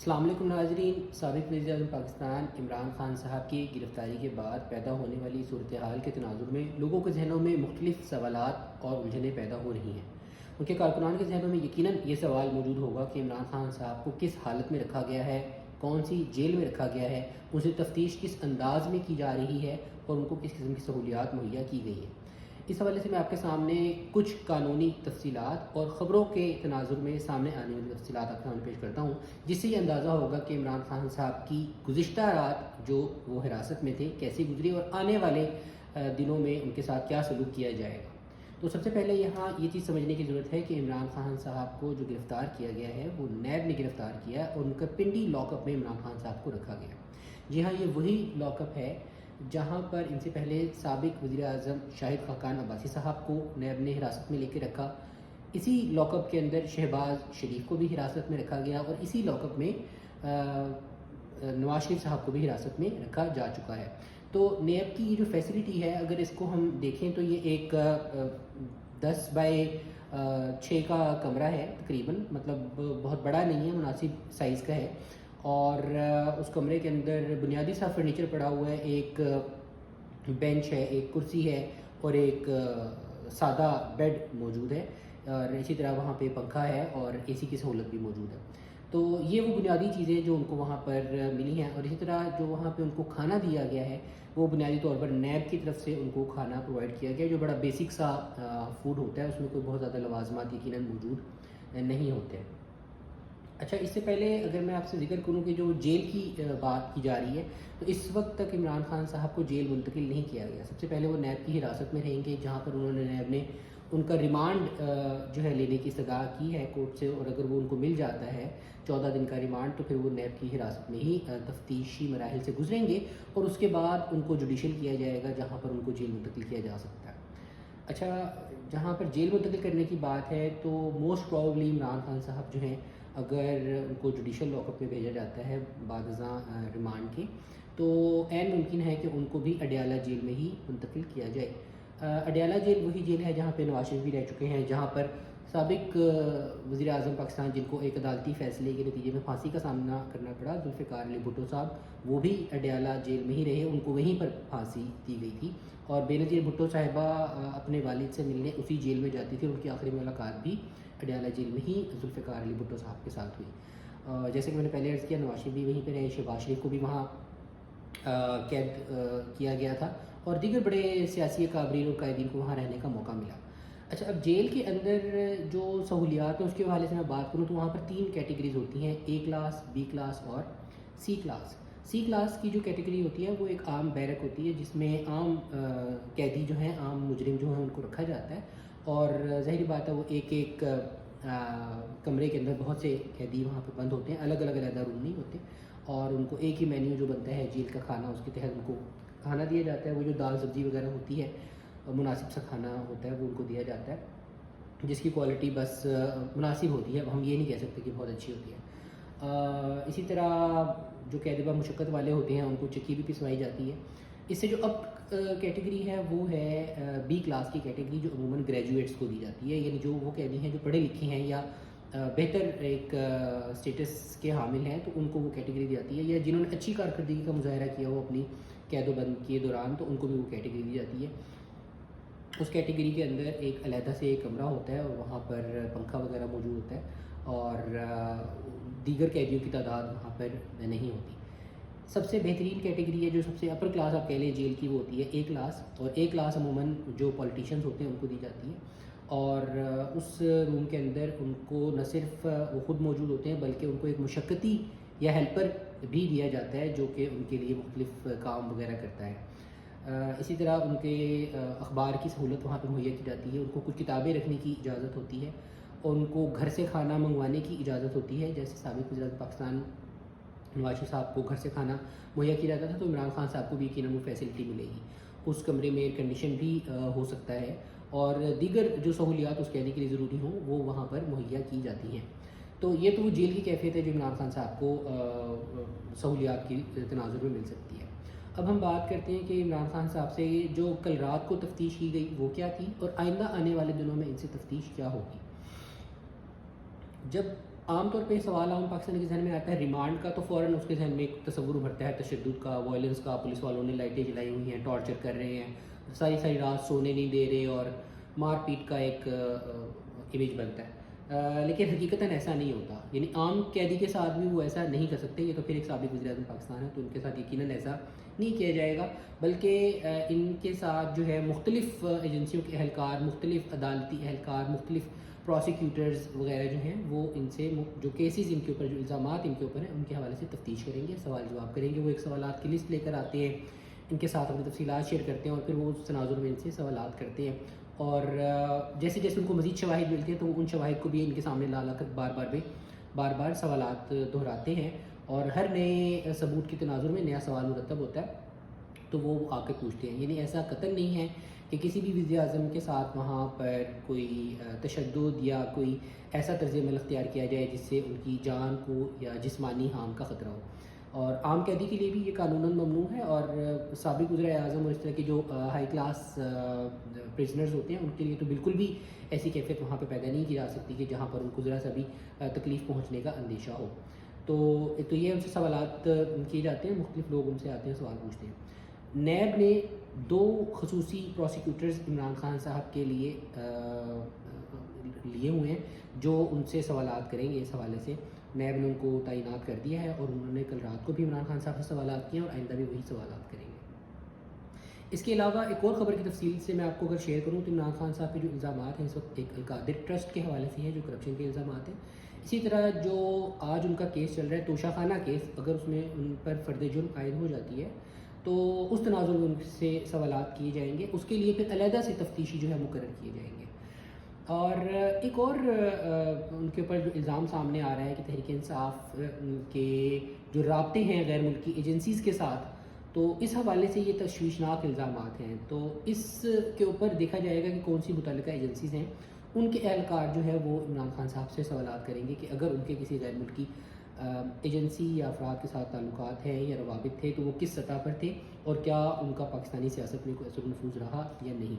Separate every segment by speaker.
Speaker 1: السلام علیکم ناظرین، سابق وزیر اعظم پاکستان عمران خان صاحب کی گرفتاری کے بعد پیدا ہونے والی صورتحال کے تناظر میں لوگوں کے ذہنوں میں مختلف سوالات اور الجھنیں پیدا ہو رہی ہیں۔ ان کے کارکنان کے ذہنوں میں یقیناً یہ سوال موجود ہوگا کہ عمران خان صاحب کو کس حالت میں رکھا گیا ہے، کون سی جیل میں رکھا گیا ہے، ان سے تفتیش کس انداز میں کی جا رہی ہے اور ان کو کس قسم کی سہولیات مہیا کی گئی ہیں۔ اس حوالے سے میں آپ کے سامنے کچھ قانونی تفصیلات اور خبروں کے تناظر میں سامنے آنے والی تفصیلات آپ کے سامنے پیش کرتا ہوں، جس سے یہ اندازہ ہوگا کہ عمران خان صاحب کی گزشتہ رات جو وہ حراست میں تھے کیسی گزری اور آنے والے دنوں میں ان کے ساتھ کیا سلوک کیا جائے گا۔ تو سب سے پہلے یہاں یہ چیز سمجھنے کی ضرورت ہے کہ عمران خان صاحب کو جو گرفتار کیا گیا ہے وہ نیب نے گرفتار کیا اور ان کا پنڈی لاک اپ میں عمران خان صاحب کو رکھا گیا۔ جی ہاں، یہ وہی لاک اپ ہے جہاں پر ان سے پہلے سابق وزیر اعظم شاہد خاقان عباسی صاحب کو نیب نے حراست میں لے کے رکھا۔ اسی لاک اپ کے اندر شہباز شریف کو بھی حراست میں رکھا گیا اور اسی لاک اپ میں نواز شریف صاحب کو بھی حراست میں رکھا جا چکا ہے۔ تو نیب کی یہ جو فیسلٹی ہے، اگر اس کو ہم دیکھیں تو یہ ایک 10x6 کا کمرہ ہے تقریباً، مطلب بہت بڑا نہیں ہے، مناسب سائز کا ہے، اور اس کمرے کے اندر بنیادی سا فرنیچر پڑا ہوا ہے، ایک بینچ ہے، ایک کرسی ہے اور ایک سادہ بیڈ موجود ہے، اور اسی طرح وہاں پہ پنکھا ہے اور اے سی کی سہولت بھی موجود ہے۔ تو یہ وہ بنیادی چیزیں جو ان کو وہاں پر ملی ہیں، اور اسی طرح جو وہاں پہ ان کو کھانا دیا گیا ہے وہ بنیادی طور پر نیب کی طرف سے ان کو کھانا پرووائڈ کیا گیا، جو بڑا بیسک سا فوڈ ہوتا ہے، اس میں کوئی بہت زیادہ لوازمات یقیناً موجود نہیں ہوتے۔ اچھا، اس سے پہلے اگر میں آپ سے ذکر کروں کہ جو جیل کی بات کی جا رہی ہے، تو اس وقت تک عمران خان صاحب کو جیل منتقل نہیں کیا گیا۔ سب سے پہلے وہ نیب کی حراست میں رہیں گے، جہاں پر انہوں نے نیب نے ان کا ریمانڈ جو ہے لینے کی استدعا کی ہے کورٹ سے، اور اگر وہ ان کو مل جاتا ہے 14 دن کا ریمانڈ، تو پھر وہ نیب کی حراست میں ہی تفتیشی مراحل سے گزریں گے اور اس کے بعد ان کو جوڈیشل کیا جائے گا، جہاں پر ان کو جیل منتقل کیا جا سکتا ہے۔ اچھا، جہاں پر جیل منتقل کرنے کی بات ہے تو موسٹ پروبلی عمران خان صاحب جو ہیں، اگر ان کو جوڈیشل لاک اپ میں بھیجا جاتا ہے بعد ازاں ریمانڈ کے، تو عین ممکن ہے کہ ان کو بھی اڈیالہ جیل میں ہی منتقل کیا جائے۔ اڈیالہ جیل وہی جیل ہے جہاں پہ نواز شریف بھی رہ چکے ہیں، جہاں پر سابق وزیر اعظم پاکستان، جن کو ایک عدالتی فیصلے کے نتیجے میں پھانسی کا سامنا کرنا پڑا، ذوالفقار علی بھٹو صاحب، وہ بھی اڈیالہ جیل میں ہی رہے، ان کو وہیں پر پھانسی دی گئی تھی، اور بے نظیر بھٹو صاحبہ اپنے والد سے ملنے اسی جیل میں جاتی تھی، اور ان کی آخری ملاقات بھی اڈیالہ جیل میں ہی ذوالفقار علی بھٹو صاحب کے ساتھ ہوئی۔ جیسے کہ میں نے پہلے عرض کیا، نواز شریف بھی وہیں پہ رہے، شہباز شریف کو بھی وہاں قید کیا گیا تھا، اور دیگر بڑے سیاسی اکابرین اور قائدین کو وہاں رہنے کا موقع ملا۔ اچھا، اب جیل کے اندر جو سہولیات ہیں اس کے حوالے سے میں بات کروں تو وہاں پر 3 کیٹیگریز ہوتی ہیں، اے کلاس، بی کلاس اور سی کلاس۔ سی کلاس کی جو کیٹیگری ہوتی ہے وہ ایک عام بیرک ہوتی ہے، جس میں عام قیدی جو ہیں، عام مجرم جو ہیں، ان کو رکھا جاتا ہے، اور ظاہری بات ہے وہ ایک کمرے کے اندر بہت سے قیدی وہاں پہ بند ہوتے ہیں، الگ الگ علیحدہ روم نہیں ہوتے، اور ان کو ایک ہی مینیو جو بنتا ہے جیل کا کھانا، اس کے تحت ان کو کھانا دیا جاتا ہے۔ وہ جو دال سبزی وغیرہ ہوتی ہے، مناسب سا کھانا ہوتا ہے، وہ ان کو دیا جاتا ہے، جس کی کوالٹی بس مناسب ہوتی ہے، ہم یہ نہیں کہہ سکتے کہ بہت اچھی ہوتی ہے۔ اسی طرح جو قیدی مشقت والے ہوتے ہیں ان کو چکی بھی پسوائی جاتی ہے۔ اس سے جو اب کیٹیگری ہے وہ ہے بی کلاس کی کیٹیگری، جو عموماً گریجویٹس کو دی جاتی ہے، یعنی جو وہ قیدی ہیں جو پڑھے لکھے ہیں یا بہتر ایک اسٹیٹس کے حامل ہیں، تو ان کو وہ کیٹیگری دی جاتی ہے، یا جنہوں نے اچھی کارکردگی کا مظاہرہ کیا ہو اپنی قید و بند کے دوران، تو ان کو بھی وہ کیٹیگری دی جاتی ہے۔ اس کیٹیگری کے اندر ایک علیحدہ سے ایک کمرہ ہوتا ہے، اور وہاں پر پنکھا وغیرہ موجود ہوتا ہے، اور دیگر قیدیوں کی تعداد وہاں پر نہیں ہوتی۔ سب سے بہترین کیٹیگری ہے، جو سب سے اپر کلاس آپ کہہ لیں جیل کی، وہ ہوتی ہے اے کلاس، اور اے کلاس عموماً جو پولیٹیشنز ہوتے ہیں ان کو دی جاتی ہے، اور اس روم کے اندر ان کو نہ صرف وہ خود موجود ہوتے ہیں بلکہ ان کو ایک مشقتی یا ہیلپر بھی دیا جاتا ہے، جو کہ ان کے لیے مختلف کام وغیرہ کرتا ہے۔ اسی طرح ان کے اخبار کی سہولت وہاں پہ مہیا کی جاتی ہے، ان کو کچھ کتابیں رکھنے کی اجازت ہوتی ہے، اور ان کو گھر سے کھانا منگوانے کی اجازت ہوتی ہے، جیسے سابق وزیر اعظم پاکستان نواز شریف صاحب کو گھر سے کھانا مہیا کیا جاتا تھا، تو عمران خان صاحب کو بھی یقیناً وہ فیسلٹی ملے گی۔ اس کمرے میں ایئر کنڈیشن بھی ہو سکتا ہے، اور دیگر جو سہولیات اس قیدی کے لیے ضروری ہوں وہ وہاں پر مہیا کی جاتی ہیں۔ تو یہ تو وہ جیل کی کیفیت ہے جو عمران خان صاحب کو سہولیات کی تناظر میں مل سکتی ہے۔ اب ہم بات کرتے ہیں کہ عمران خان صاحب سے جو کل رات کو تفتیش کی گئی وہ کیا تھی، اور آئندہ آنے والے دنوں میں ان سے تفتیش کیا ہوگی۔ جب عام طور پہ سوال عام پاکستانی کے ذہن میں آتا ہے ریمانڈ کا، تو فوراً اس کے ذہن میں ایک تصور ابھرتا ہے تشدد کا، وائلنس کا، پولیس والوں نے لائٹیں جلائی ہوئی ہیں، ٹارچر کر رہے ہیں، ساری ساری رات سونے نہیں دے رہے، اور مار پیٹ کا ایک امیج بنتا ہے. لیکن حقیقتاً ایسا نہیں ہوتا. یعنی عام قیدی کے ساتھ بھی وہ ایسا نہیں کر سکتے. یہ تو پھر ایک سابق وزیر اعظم پاکستان ہے، تو ان کے ساتھ یقیناً ایسا نہیں کیا جائے گا، بلکہ ان کے ساتھ جو ہے مختلف ایجنسیوں کے اہلکار، مختلف عدالتی اہلکار، مختلف پروسیکیوٹرز وغیرہ جو ہیں وہ ان سے جو کیسز ان کے اوپر، جو الزامات ان کے اوپر ہیں، ان کے حوالے سے تفتیش کریں گے، سوال جواب کریں گے. وہ ایک سوالات کی لسٹ لے کر آتے ہیں، ان کے ساتھ اپنی تفصیلات شیئر کرتے ہیں، اور پھر وہ اس تناظر میں ان سے سوالات کرتے ہیں. اور جیسے جیسے ان کو مزید شواہد ملتے ہیں تو ان شواہد کو بھی ان کے سامنے لا لا کر بار بار سوالات دہراتے ہیں، اور ہر نئے ثبوت کے تناظر میں نیا سوال مرتب ہوتا ہے تو وہ آ کے پوچھتے ہیں. یعنی ایسا قطعاً نہیں ہے کہ کسی بھی وزیر اعظم کے ساتھ وہاں پر کوئی تشدد یا کوئی ایسا طرز عمل اختیار کیا جائے جس سے ان کی جان کو یا جسمانی ہارم کا خطرہ ہو. اور عام قیدی کے لیے بھی یہ قانوناً ممنوع ہے، اور سابق وزراء اعظم اور اس طرح کے جو ہائی کلاس پرزنرز ہوتے ہیں ان کے لیے تو بالکل بھی ایسی کیفیت وہاں پہ پیدا نہیں کی جا سکتی کہ جہاں پر ان کو ذرا سا بھی تکلیف پہنچنے کا اندیشہ ہو. تو یہ ان سے سوالات کیے جاتے ہیں، مختلف لوگ ان سے آتے ہیں، سوال پوچھتے ہیں. نیب نے 2 خصوصی پروسیکیوٹرز عمران خان صاحب کے لیے لیے ہوئے ہیں جو ان سے سوالات کریں گے. اس حوالے سے نیب نے ان کو تعینات کر دیا ہے، اور انہوں نے کل رات کو بھی عمران خان صاحب سے سوالات کیے ہیں، اور آئندہ بھی وہی سوالات کریں گے. اس کے علاوہ ایک اور خبر کی تفصیل سے میں آپ کو اگر شیئر کروں تو عمران خان صاحب کے جو الزامات ہیں اس وقت ایک القادر ٹرسٹ کے حوالے سے ہیں جو کرپشن کے الزامات ہیں. اسی طرح جو آج ان کا کیس چل رہا ہے توشہ خانہ کیس، اگر اس میں ان پر فرد جرم عائد ہو جاتی ہے تو اس تناظر میں ان سے سوالات کیے جائیں گے. اس کے لیے پھر علیحدہ سے تفتیشی جو ہے مقرر کیے جائیں گے. اور ایک اور ان کے اوپر جو الزام سامنے آ رہا ہے کہ تحریک انصاف کے جو رابطے ہیں غیر ملکی ایجنسیز کے ساتھ، تو اس حوالے سے یہ تشویشناک الزامات ہیں. تو اس کے اوپر دیکھا جائے گا کہ کون سی متعلقہ ایجنسیز ہیں، ان کے اہلکار جو ہے وہ عمران خان صاحب سے سوالات کریں گے کہ اگر ان کے کسی غیر ملکی ایجنسی یا افراد کے ساتھ تعلقات ہیں یا روابط تھے تو وہ کس سطح پر تھے، اور کیا ان کا پاکستانی سیاست میں کوئی اثر و نفوذ رہا یا نہیں.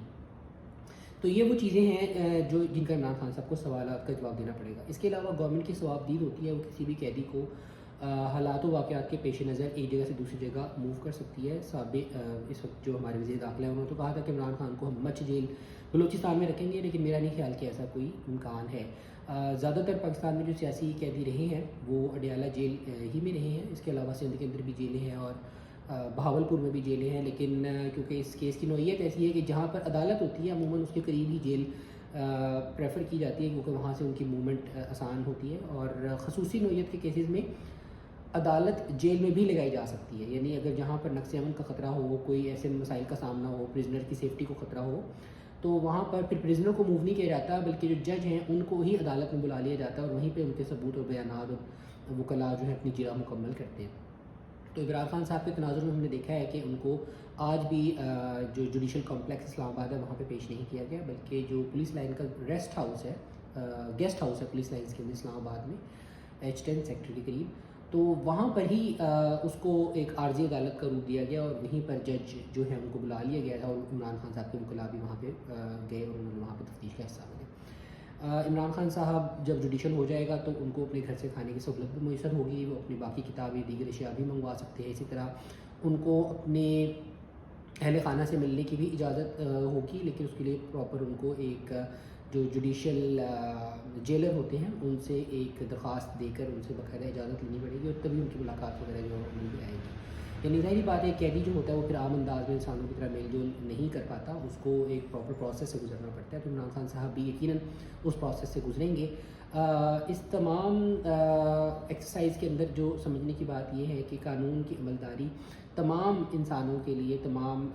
Speaker 1: تو یہ وہ چیزیں ہیں جن کا عمران خان صاحب کو سوالات کا جواب دینا پڑے گا. اس کے علاوہ گورنمنٹ کی ثوابدید ہوتی ہے، وہ کسی بھی قیدی کو حالات و واقعات کے پیش نظر ایک جگہ سے دوسری جگہ موو کر سکتی ہے. اس وقت جو ہمارے وزیر داخلہ ہیں انہوں نے تو کہا تھا کہ عمران خان کو ہم مچ جیل بلوچستان میں رکھیں گے، لیکن میرا نہیں خیال کہ ایسا کوئی امکان ہے. زیادہ تر پاکستان میں جو سیاسی قیدی رہے ہیں وہ اڈیالہ جیل ہی میں رہے ہیں. اس کے علاوہ سندھ کے اندر بھی جیلیں ہیں اور بہاولپور میں بھی جیلیں ہیں، لیکن کیونکہ اس کیس کی نوعیت ایسی ہے کہ جہاں پر عدالت ہوتی ہے عموماً اس کے قریب ہی جیل پریفر کی جاتی ہے، کیونکہ وہاں سے ان کی موومنٹ آسان ہوتی ہے. اور خصوصی نوعیت کے کیسز میں عدالت جیل میں بھی لگائی جا سکتی ہے. یعنی اگر جہاں پر نقص امن کا خطرہ ہو، کوئی ایسے مسائل کا سامنا ہو، پرزنر کی سیفٹی کو خطرہ ہو، تو وہاں پر پھر پرزنر کو موو نہیں کیا جاتا، بلکہ جو جج ہیں ان کو ہی عدالت میں بلا لیا جاتا ہے، اور وہیں پہ ان کے ثبوت اور بیانات اور وکلاء جو ہے اپنی جرح مکمل کرتے ہیں. تو عمران خان صاحب کے تناظر میں ہم نے دیکھا ہے کہ ان کو آج بھی جو جوڈیشل کمپلیکس اسلام آباد ہے وہاں پہ پیش نہیں کیا گیا، بلکہ جو پولیس لائن کا ریسٹ ہاؤس ہے، گیسٹ ہاؤس ہے پولیس لائنس کے اندر اسلام آباد میں H10 سیکٹر کے قریب، تو وہاں پر ہی اس کو ایک عارضی عدالت کا روپ دیا گیا، اور وہیں پر جج جو ہے ان کو بلا لیا گیا تھا، اور عمران خان صاحب کے وکلاء بھی وہاں پہ گئے اور انہوں نے وہاں پہ تفتیش کا حصہ بنے. عمران خان صاحب جب جوڈیشل ہو جائے گا تو ان کو اپنے گھر سے کھانے کی سہولت بھی میسر ہوگی، وہ اپنی باقی کتابیں دیگر اشیاء بھی منگوا سکتے ہیں. اسی طرح ان کو اپنے اہل خانہ سے ملنے کی بھی اجازت ہوگی، لیکن اس کے لیے پراپر ان کو ایک جو جوڈیشل جیلر ہوتے ہیں ان سے ایک درخواست دے کر ان سے باقاعدہ اجازت لینی پڑے گی، اور تبھی ان کی ملاقات وغیرہ جو مل بھی آئے گی. یعنی ظاہری بات ہے قیدی جو ہوتا ہے وہ پھر عام انداز میں انسانوں کی طرح میل جول نہیں کر پاتا، اس کو ایک پراپر پروسیس سے گزرنا پڑتا ہے. تو عمران خان صاحب بھی یقیناً اس پروسیس سے گزریں گے. اس تمام ایکسرسائز کے اندر جو سمجھنے کی بات یہ ہے کہ قانون کی عملداری تمام انسانوں کے لیے، تمام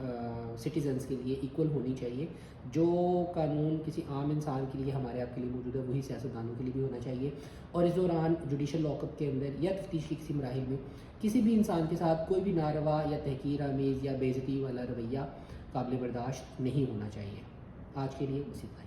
Speaker 1: سٹیزنز کے لیے ایکول ہونی چاہیے. جو قانون کسی عام انسان کے لیے، ہمارے آپ کے لیے موجود ہے، وہی سیاستدانوں کے لیے بھی ہونا چاہیے. اور اس دوران جوڈیشل لاک اپ کے اندر یا تفتیش کے کسی مراحل میں کسی بھی انسان کے ساتھ کوئی بھی ناروا یا تحقیر آمیز یا بے عزتی والا رویہ قابل برداشت نہیں ہونا چاہیے. آج کے لیے بس اتنا ہی.